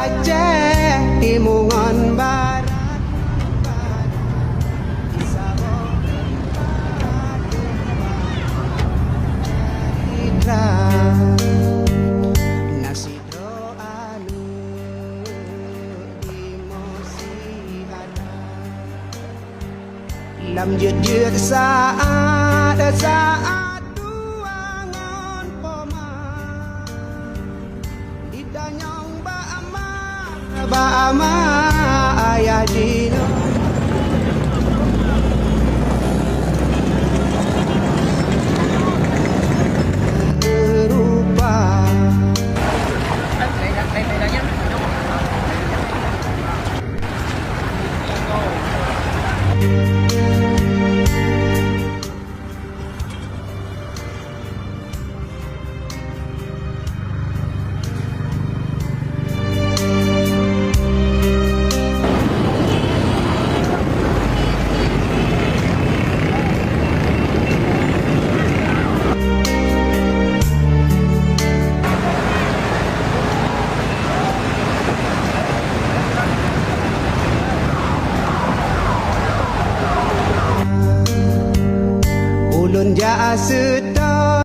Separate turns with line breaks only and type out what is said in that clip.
Aceh timungan barat nasi doa lam jut saat duangan poma didanyong ba ama ayah dino rupa. Ulun ja